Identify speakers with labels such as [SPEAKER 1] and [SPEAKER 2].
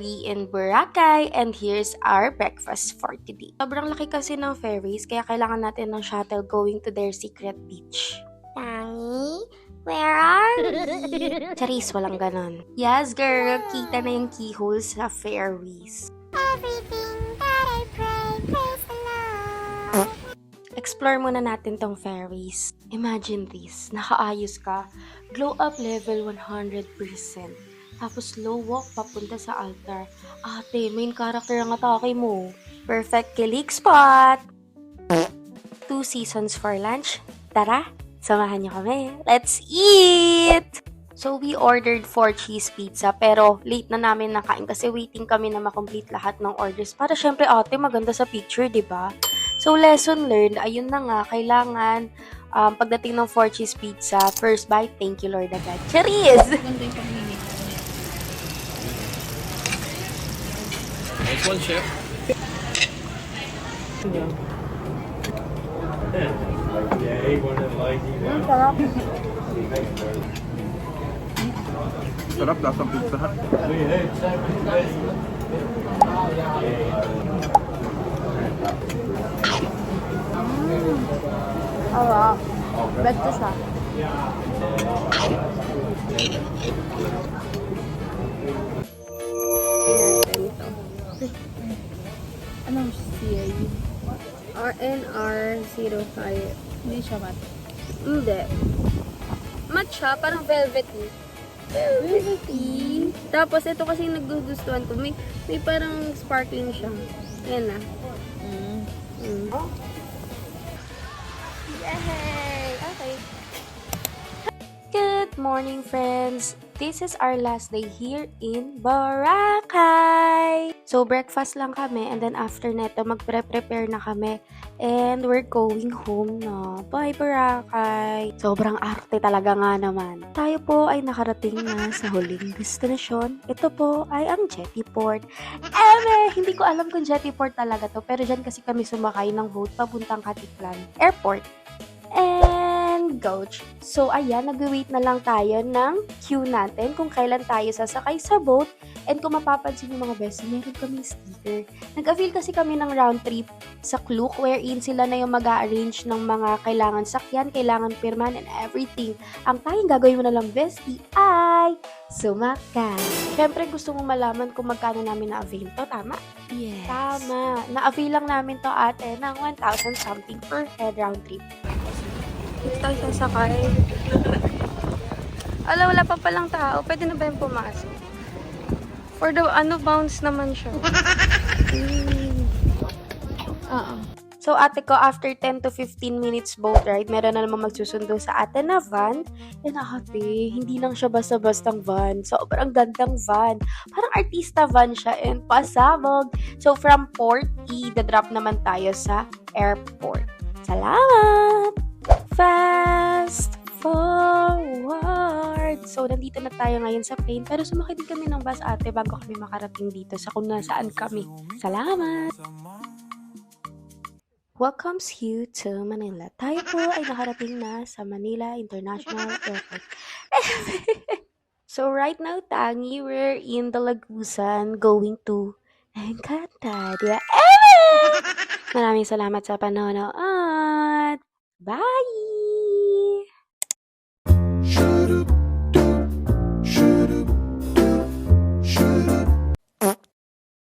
[SPEAKER 1] ferry in Boracay and here's our breakfast for today. Sobrang laki kasi ng ferries kaya kailangan natin ng shuttle going to their secret beach. Tangi, where are we? Charis, walang ganon. Yes girl, kita na yung keyhole sa ferries. Everything that I pray, praise the Lord. Explore muna natin tong ferries. Imagine this, nakaayos ka, glow up level 100%. Tapos slow walk papunta sa altar. Ate, main character ang atake mo. Perfect kilig spot! 2 seasons for lunch. Tara, samahan niyo kami. Let's eat! So, we ordered 4 cheese pizza pero late na namin nakain kasi waiting kami na makomplete lahat ng orders para syempre ate maganda sa picture, di ba? So, lesson learned, ayun na nga, kailangan pagdating ng 4 cheese pizza, first bite, thank you Lord agad. Cheers!
[SPEAKER 2] Ganda yung pag-mini.
[SPEAKER 3] Nice one, chef.
[SPEAKER 4] Sarap, lasang Pizza Hut.
[SPEAKER 2] Oo. Basta siya. Anong siya yun?
[SPEAKER 1] RNR05.
[SPEAKER 2] Hindi siya mat.
[SPEAKER 1] Hindi. Matte siya, parang velvety. Velvety. Tapos ito kasi yung nagugustuhan ko. May parang sparkling siya. Ayan na. Yay! Okay. Good morning, friends! This is our last day here in Boracay! So, breakfast lang kami and then after neto, magpre-prepare na kami and we're going home na. Bye, Boracay! Sobrang arte talaga nga naman. Tayo po ay nakarating na sa huling destinasyon. Ito po ay ang Jetty Port. Hindi ko alam kung Jetty Port talaga to pero dyan kasi kami sumakay ng boat papuntang Katiklan Airport. And coach. So, ayan, nag-wait na lang tayo ng queue natin kung kailan tayo sasakay sa boat. And kung mapapansin yung mga best, meron kami sticker. Nag-avail kasi kami ng round trip sa Klook wherein sila na yung mag-a-arrange ng mga kailangan sakyan, kailangan pirman, and everything. Ang tayong gagawin mo na lang, bestie, ay sumakay. Siyempre, gusto mong malaman kung magkano namin na-avail to, tama?
[SPEAKER 2] Yes.
[SPEAKER 1] Tama. Na-avail lang namin to ate ng 1,000 something per head round trip. Dito tayo sasakay. Wala pa palang tao. Pwede na ba yung pumasok? For the, bounce naman siya.
[SPEAKER 2] Oo.
[SPEAKER 1] So, ate ko, after 10 to 15 minutes boat ride, meron na naman magsusundo sa ate na van. And ate, hindi lang siya basta-bastang van. Sobrang gandang van. Parang artista van siya and pasabog. So, from port, i-drop naman tayo sa airport. Salamat! Fast forward! So, nandito na tayo ngayon sa plane. Pero sumakay din kami ng bus ate bago kami makarating dito sa kung nasaan kami. Salamat! Welcomes you to Manila. Tayo po ay nakarating na sa Manila International Airport. So, right now, Tangi, we're in the Lagusan going to Encantadia. Maraming salamat sa panonood. Bye!